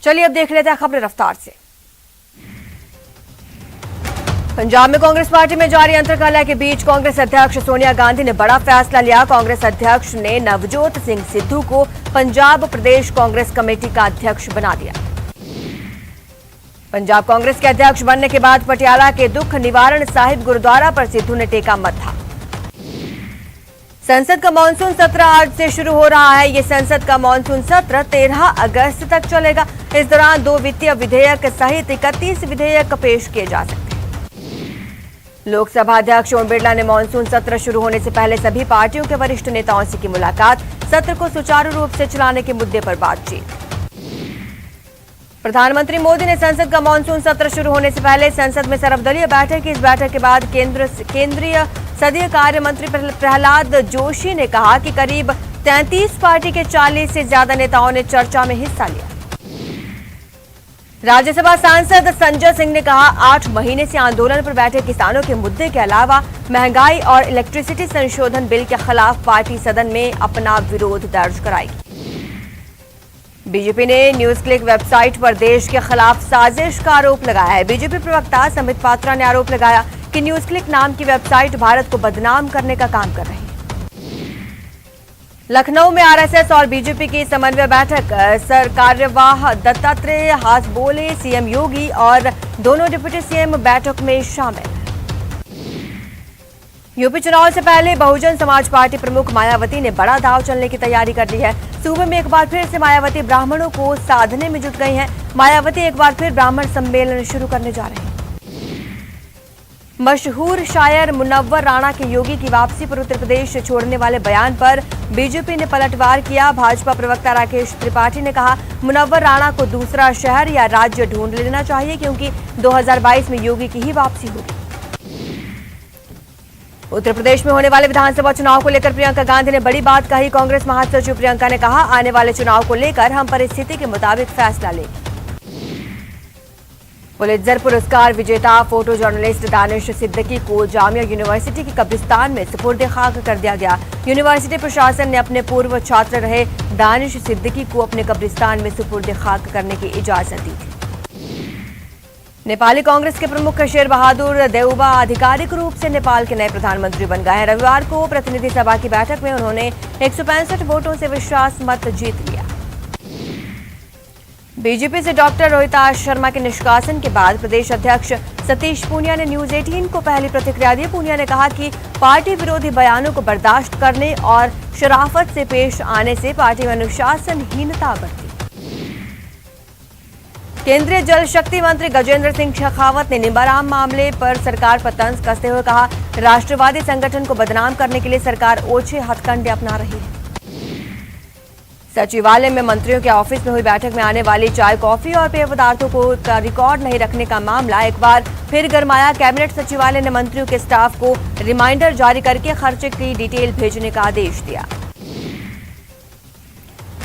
चलिए अब देख लेते हैं खबरें रफ्तार से। पंजाब में कांग्रेस पार्टी में जारी अंतर्कलह के बीच कांग्रेस अध्यक्ष सोनिया गांधी ने बड़ा फैसला लिया। कांग्रेस अध्यक्ष ने नवजोत सिंह सिद्धू को पंजाब प्रदेश कांग्रेस कमेटी का अध्यक्ष बना दिया। पंजाब कांग्रेस के अध्यक्ष बनने के बाद पटियाला के दुख निवारण साहिब गुरुद्वारा पर सिद्धू ने टेका मत्था। संसद का मानसून सत्र आज से शुरू हो रहा है। ये संसद का मानसून सत्र 13 अगस्त तक चलेगा। इस दौरान 2 वित्तीय विधेयक सहित 31 विधेयक पेश किए जा सकते हैं। लोकसभा अध्यक्ष ओम बिरला ने मानसून सत्र शुरू होने से पहले सभी पार्टियों के वरिष्ठ नेताओं से की मुलाकात। सत्र को सुचारू रूप से चलाने के मुद्दे पर बातचीत। प्रधानमंत्री मोदी ने संसद का मानसून सत्र शुरू होने से पहले संसद में सर्वदलीय बैठक की। इस बैठक के बाद केंद्रीय संसदीय कार्य मंत्री प्रहलाद जोशी ने कहा कि करीब 33 पार्टी के 40 से ज्यादा नेताओं ने चर्चा में हिस्सा लिया। राज्यसभा सांसद संजय सिंह ने कहा 8 महीने से आंदोलन पर बैठे किसानों के मुद्दे के अलावा महंगाई और इलेक्ट्रिसिटी संशोधन बिल के खिलाफ पार्टी सदन में अपना विरोध दर्ज कराएगी। बीजेपी ने न्यूज क्लिक वेबसाइट पर देश के खिलाफ साजिश का आरोप लगाया है। बीजेपी प्रवक्ता संबित पात्रा ने आरोप लगाया कि न्यूज क्लिक नाम की वेबसाइट भारत को बदनाम करने का काम कर रही है। लखनऊ में आरएसएस और बीजेपी की समन्वय बैठक। कार्यवाह दत्तात्रेय हासबोले, सीएम योगी और दोनों डिप्टी सीएम बैठक में शामिल। यूपी चुनाव से पहले बहुजन समाज पार्टी प्रमुख मायावती ने बड़ा दांव चलने की तैयारी कर ली है। सूबे में एक बार फिर से मायावती ब्राह्मणों को साधने में जुट गई हैं। मायावती एक बार फिर ब्राह्मण सम्मेलन शुरू करने जा रहे हैं। मशहूर शायर मुनव्वर राणा के योगी की वापसी पर उत्तर प्रदेश छोड़ने वाले बयान पर बीजेपी ने पलटवार किया। भाजपा प्रवक्ता राकेश त्रिपाठी ने कहा मुनव्वर राणा को दूसरा शहर या राज्य ढूंढ लेना चाहिए क्योंकि 2022 में योगी की ही वापसी होगी। उत्तर प्रदेश में होने वाले विधानसभा चुनाव को लेकर प्रियंका गांधी ने बड़ी बात कही। कांग्रेस महासचिव प्रियंका ने कहा आने वाले चुनाव को लेकर हम परिस्थिति के मुताबिक फैसला लेंगे। पुलित्जर पुरस्कार विजेता फोटो जर्नलिस्ट दानिश सिद्दीकी को जामिया यूनिवर्सिटी की कब्रिस्तान में सुपुर्द खाक कर दिया गया। यूनिवर्सिटी प्रशासन ने अपने पूर्व छात्र रहे दानिश सिद्दीकी को अपने कब्रिस्तान में सुपुर्द खाक करने की इजाजत दी थी। नेपाली कांग्रेस के प्रमुख शेर बहादुर देउबा आधिकारिक रूप से नेपाल के नए प्रधानमंत्री बन गए हैं। रविवार को प्रतिनिधि सभा की बैठक में उन्होंने 165 वोटों से विश्वास मत जीत लिया। बीजेपी से डॉक्टर रोहिताश शर्मा के निष्कासन के बाद प्रदेश अध्यक्ष सतीश पूनिया ने न्यूज 18 को पहली प्रतिक्रिया दी। पूनिया ने कहा कि पार्टी विरोधी बयानों को बर्दाश्त करने और शराफत से पेश आने से पार्टी में अनुशासनहीनता बढ़ती। केंद्रीय जल शक्ति मंत्री गजेंद्र सिंह शेखावत ने निम्बाराम मामले पर सरकार पर तंज कसते हुए कहा राष्ट्रवादी संगठन को बदनाम करने के लिए सरकार ओछे हथकंडे अपना रही है। सचिवालय में मंत्रियों के ऑफिस में हुई बैठक में आने वाली चाय, कॉफी और पेय पदार्थों का रिकॉर्ड नहीं रखने का मामला एक बार फिर गरमाया। कैबिनेट सचिवालय ने मंत्रियों के स्टाफ को रिमाइंडर जारी करके खर्चे की डिटेल भेजने का आदेश दिया।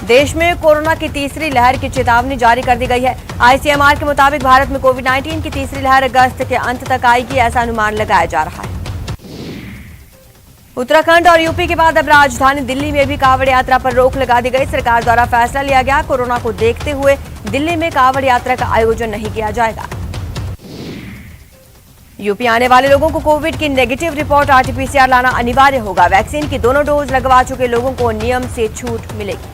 देश में कोरोना की तीसरी लहर की चेतावनी जारी कर दी गई है। आईसीएमआर के मुताबिक भारत में कोविड-19 की तीसरी लहर अगस्त के अंत तक आएगी, ऐसा अनुमान लगाया जा रहा है। उत्तराखंड और यूपी के बाद अब राजधानी दिल्ली में भी कांवड़ यात्रा पर रोक लगा दी गई। सरकार द्वारा फैसला लिया गया कोरोना को देखते हुए दिल्ली में कांवड़ यात्रा का आयोजन नहीं किया जाएगा। यूपी आने वाले लोगों को कोविड की नेगेटिव रिपोर्ट आरटीपीसीआर लाना अनिवार्य होगा। वैक्सीन की दोनों डोज लगवा चुके लोगों को नियम से छूट मिलेगी।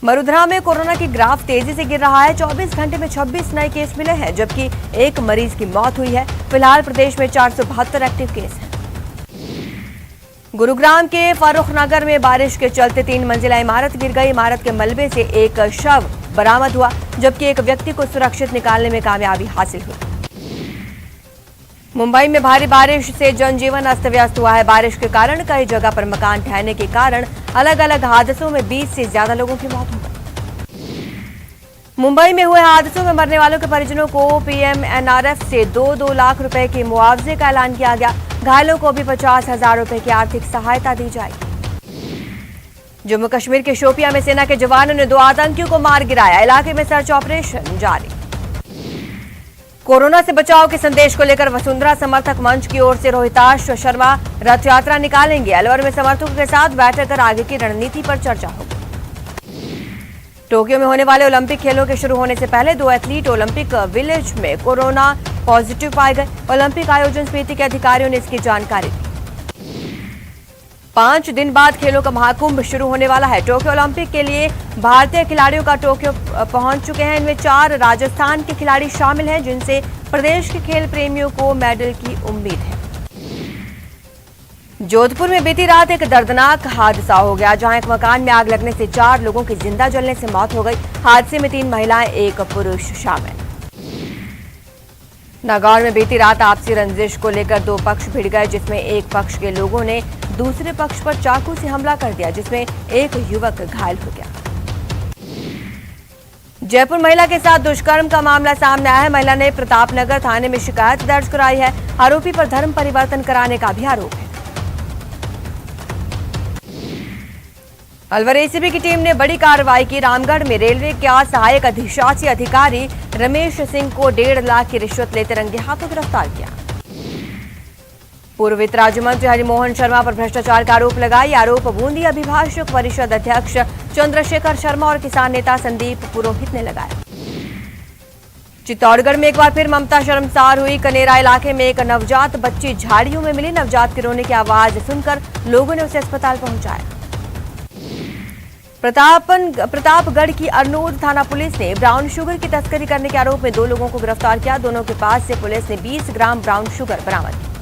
मरुधरा में कोरोना की ग्राफ तेजी से गिर रहा है। 24 घंटे में 26 नए केस मिले हैं जबकि एक मरीज की मौत हुई है। फिलहाल प्रदेश में 472 एक्टिव केस हैं। गुरुग्राम के फारूख नगर में बारिश के चलते 3 मंजिला इमारत गिर गई। इमारत के मलबे से एक शव बरामद हुआ जबकि एक व्यक्ति को सुरक्षित निकालने में कामयाबी हासिल हुई। मुंबई में भारी बारिश से जनजीवन अस्त व्यस्त हुआ है। बारिश के कारण कई जगह पर मकान ढहने के कारण अलग अलग हादसों में 20 से ज्यादा लोगों की मौत हो गई। मुंबई में हुए हादसों में मरने वालों के परिजनों को पीएमएनआरएफ से 2-2 लाख रुपए के मुआवजे का ऐलान किया गया। घायलों को भी 50,000 रुपए की आर्थिक सहायता दी जाएगी। जम्मू कश्मीर के शोपियां में सेना के जवानों ने 2 आतंकियों को मार गिराया। इलाके में सर्च ऑपरेशन जारी। कोरोना से बचाव के संदेश को लेकर वसुंधरा समर्थक मंच की ओर से रोहिताश शर्मा रथ यात्रा निकालेंगे। अलवर में समर्थकों के साथ बैठक कर आगे की रणनीति पर चर्चा होगी। टोक्यो में होने वाले ओलंपिक खेलों के शुरू होने से पहले 2 एथलीट ओलंपिक विलेज में कोरोना पॉजिटिव पाए गए। ओलंपिक आयोजन समिति के अधिकारियों ने इसकी जानकारी दी। 5 दिन बाद खेलों का महाकुंभ शुरू होने वाला है। टोक्यो ओलंपिक के लिए भारतीय खिलाड़ियों का टोक्यो पहुंच चुके हैं। इनमें 4 राजस्थान के खिलाड़ी शामिल हैं, जिनसे प्रदेश के खेल प्रेमियों को मेडल की उम्मीद है। जोधपुर में बीती रात एक दर्दनाक हादसा हो गया, जहां एक मकान में आग लगने से 4 लोगों की जिंदा जलने से मौत हो गई। हादसे में 3 महिलाएं, 1 पुरुष शामिल। नागौर में बीती रात आपसी रंजिश को लेकर 2 पक्ष भिड़ गए, जिसमें एक पक्ष के लोगों ने दूसरे पक्ष पर चाकू से हमला कर दिया, जिसमें एक युवक घायल हो गया। जयपुर महिला के साथ दुष्कर्म का मामला सामने आया है। महिला ने प्रतापनगर थाने में शिकायत दर्ज कराई है। आरोपी पर धर्म परिवर्तन कराने का भी आरोप है। अलवर एसीबी की टीम ने बड़ी कार्रवाई की। रामगढ़ में रेलवे का सहायक अधिशासी अधिकारी रमेश सिंह को 1.5 लाख की रिश्वत लेते रंगे हाथों गिरफ्तार किया। पूर्व वित्त राज्य मंत्री हरिमोहन शर्मा पर भ्रष्टाचार का आरोप लगाई। आरोप बूंदी अभिभाषक परिषद अध्यक्ष चंद्रशेखर शर्मा और किसान नेता संदीप पुरोहित ने लगाया। चित्तौड़गढ़ में एक बार फिर ममता शर्मसार हुई। कनेरा इलाके में एक नवजात बच्ची झाड़ियों में मिली। नवजात के रोने की आवाज सुनकर लोगों ने उसे अस्पताल पहुंचाया। प्रतापगढ़ की अरनोद थाना पुलिस ने ब्राउन शुगर की तस्करी करने के आरोप में 2 लोगों को गिरफ्तार किया। दोनों के पास से पुलिस ने 20 ग्राम ब्राउन शुगर बरामद की।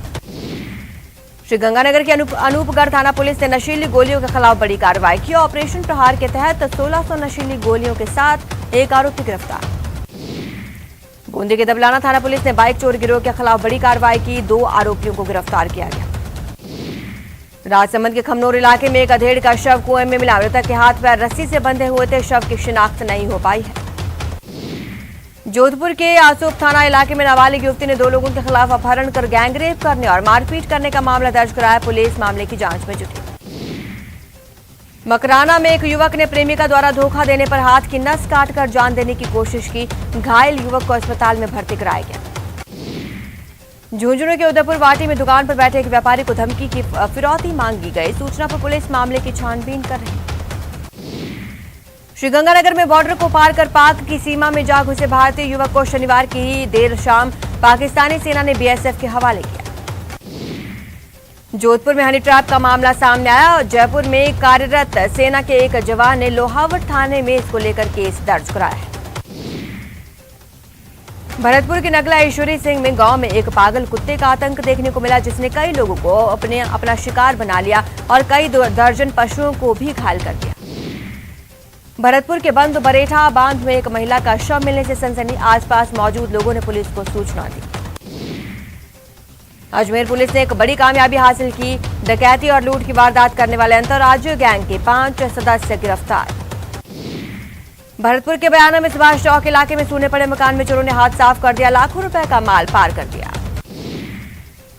श्रीगंगानगर के अनूपगढ़ थाना पुलिस ने नशीली गोलियों के खिलाफ बड़ी कार्रवाई की। ऑपरेशन प्रहार के तहत 1600 नशीली गोलियों के साथ एक आरोपी गिरफ्तार। बूंदी के दबलाना थाना पुलिस ने बाइक चोर गिरोह के खिलाफ बड़ी कार्रवाई की। 2 आरोपियों को गिरफ्तार किया गया। राजसमंद के खमनोर इलाके में एक अधेड़ का शव कुएं में मिला। मृतक के हाथ पैर रस्सी से बंधे हुए थे। शव की शिनाख्त नहीं हो पाई है। जोधपुर के आसोप थाना इलाके में नाबालिग युवती ने 2 लोगों के खिलाफ अपहरण कर गैंगरेप करने और मारपीट करने का मामला दर्ज कराया। पुलिस मामले की जांच में जुटी। मकराना में एक युवक ने प्रेमिका द्वारा धोखा देने पर हाथ की नस काटकर जान देने की कोशिश की। घायल युवक को अस्पताल में भर्ती कराया गया। झुंझुनू के उदयपुर वाटी में दुकान पर बैठे एक व्यापारी को धमकी की फिरौती मांगी गई। सूचना पर पुलिस मामले की छानबीन कर रही है। श्रीगंगानगर में बॉर्डर को पार कर पाक की सीमा में जा घुसे भारतीय युवक को शनिवार की देर शाम पाकिस्तानी सेना ने बीएसएफ के हवाले किया। जोधपुर में हनी ट्रैप का मामला सामने आया और जयपुर में कार्यरत सेना के एक जवान ने लोहावट थाने में इसको लेकर केस दर्ज कराया है। भरतपुर के नगला ईश्वरी सिंह में गांव में एक पागल कुत्ते का आतंक देखने को मिला, जिसने कई लोगों को अपना शिकार बना लिया और कई दर्जन पशुओं को भी घायल कर दिया। भरतपुर के बंद बरेठा बांध में एक महिला का शव मिलने से सनसनी। आसपास मौजूद लोगों ने पुलिस को सूचना दी। अजमेर पुलिस ने एक बड़ी कामयाबी हासिल की। डकैती और लूट की वारदात करने वाले अंतर्राज्यीय गैंग के 5 सदस्य गिरफ्तार। भरतपुर के बयाना में सुभाष चौक इलाके में सूने पड़े मकान में चोरों ने हाथ साफ कर दिया। लाखों रुपए का माल पार कर दिया।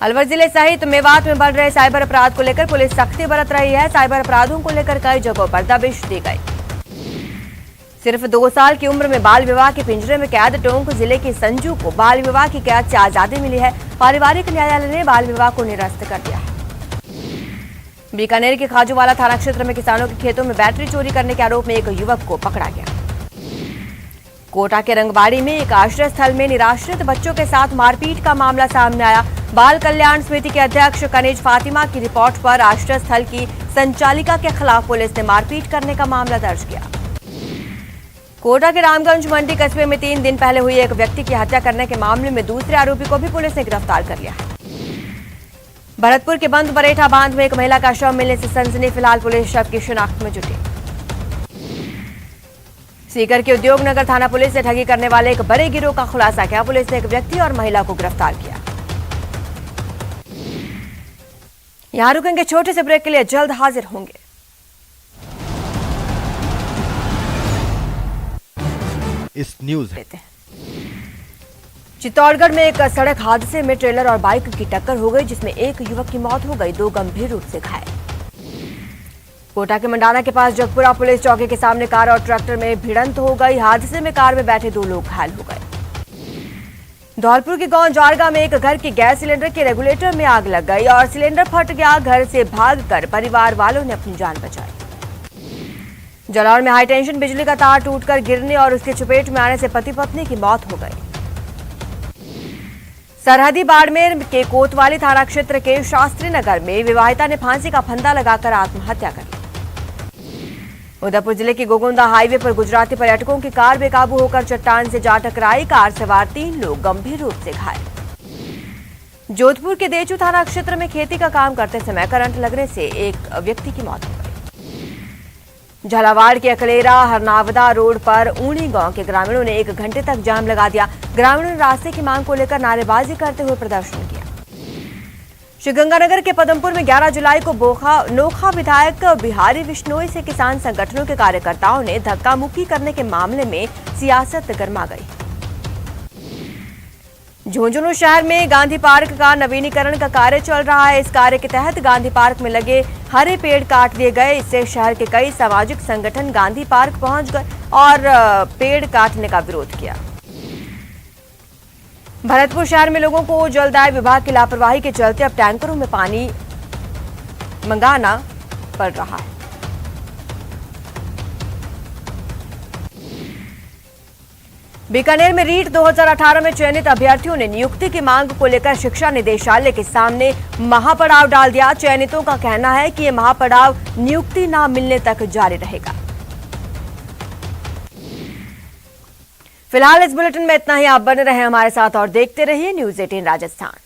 अलवर जिले सहित मेवात में बढ़ रहे साइबर अपराध को लेकर पुलिस सख्ती बरत रही है। साइबर अपराधों को लेकर कई जगहों पर दबिश दी गई। सिर्फ 2 साल की उम्र में बाल विवाह के पिंजरे में कैद टोंक जिले के संजू को बाल विवाह की कैद से आजादी मिली है। पारिवारिक न्यायालय ने बाल विवाह को निरस्त कर दिया है। बीकानेर के खाजूवाला थाना क्षेत्र में किसानों के खेतों में बैटरी चोरी करने के आरोप में एक युवक को पकड़ा गया। कोटा के रंगबाड़ी में एक आश्रय स्थल में निराश्रित बच्चों के साथ मारपीट का मामला सामने आया। बाल कल्याण समिति के अध्यक्ष कनीज फातिमा की रिपोर्ट पर आश्रय स्थल की संचालिका के खिलाफ पुलिस ने मारपीट करने का मामला दर्ज किया। कोटा के रामगंज मंडी कस्बे में 3 दिन पहले हुई एक व्यक्ति की हत्या करने के मामले में दूसरे आरोपी को भी पुलिस ने गिरफ्तार कर लिया है। भरतपुर के बंद बरेठा बांध में एक महिला का शव मिलने से सनसनी। फिलहाल पुलिस शव की शिनाख्त में जुटी। सीकर के उद्योग नगर थाना पुलिस ने ठगी करने वाले एक बड़े गिरोह का खुलासा किया। पुलिस ने एक व्यक्ति और महिला को गिरफ्तार किया। यहां रुकेंगे छोटे से ब्रेक के लिए, जल्द हाजिर होंगे। इस न्यूज चित्तौड़गढ़ में एक सड़क हादसे में ट्रेलर और बाइक की टक्कर हो गई, जिसमें एक युवक की मौत हो गई, 2 गंभीर रूप से घायल। कोटा के मंडाना के पास जगपुरा पुलिस चौकी के सामने कार और ट्रैक्टर में भिड़ंत हो गई। हादसे में कार में बैठे 2 लोग घायल हो गए। धौलपुर के गांव जारगा में एक घर के गैस सिलेंडर के रेगुलेटर में आग लग गई और सिलेंडर फट गया। घर से भागकर परिवार वालों ने अपनी जान बचाई। जालौर में हाई टेंशन बिजली का तार टूटकर गिरने और उसकी चपेट में आने से पति पत्नी की मौत हो गई। सरहदी बाड़मेर के कोतवाली थाना क्षेत्र के शास्त्री नगर में विवाहिता ने फांसी का फंदा लगाकर आत्महत्या कर ली। उदयपुर जिले के गोगोंदा हाईवे पर गुजराती पर्यटकों की कार बेकाबू होकर चट्टान से जा टकराई। कार सवार 3 लोग गंभीर रूप से घायल। जोधपुर के देचू थाना क्षेत्र में खेती का काम करते समय करंट लगने से एक व्यक्ति की मौत हो गई। झालावाड़ के अकलेरा हरनावदा रोड पर ऊनी गांव के ग्रामीणों ने 1 घंटे तक जाम लगा दिया। ग्रामीणों ने रास्ते की मांग को लेकर नारेबाजी करते हुए प्रदर्शन किया। श्रीगंगानगर के पदमपुर में 11 जुलाई को नोखा विधायक बिहारी बिश्नोई से किसान संगठनों के कार्यकर्ताओं ने धक्का मुक्की करने के मामले में सियासत गर्मा गई। झुंझुनू शहर में गांधी पार्क का नवीनीकरण का कार्य चल रहा है। इस कार्य के तहत गांधी पार्क में लगे हरे पेड़ काट दिए गए। इससे शहर के कई सामाजिक संगठन गांधी पार्क पहुंच गए और पेड़ काटने का विरोध किया। भरतपुर शहर में लोगों को जलदाय विभाग की लापरवाही के चलते अब टैंकरों में पानी मंगाना पड़ रहा है। बीकानेर में रीट 2018 में चयनित अभ्यर्थियों ने नियुक्ति की मांग को लेकर शिक्षा निदेशालय के सामने महापड़ाव डाल दिया। चयनितों का कहना है कि यह महापड़ाव नियुक्ति न मिलने तक जारी रहेगा। फिलहाल इस बुलेटिन में इतना ही। आप बने रहे हमारे साथ और देखते रहिए न्यूज़ 18 राजस्थान।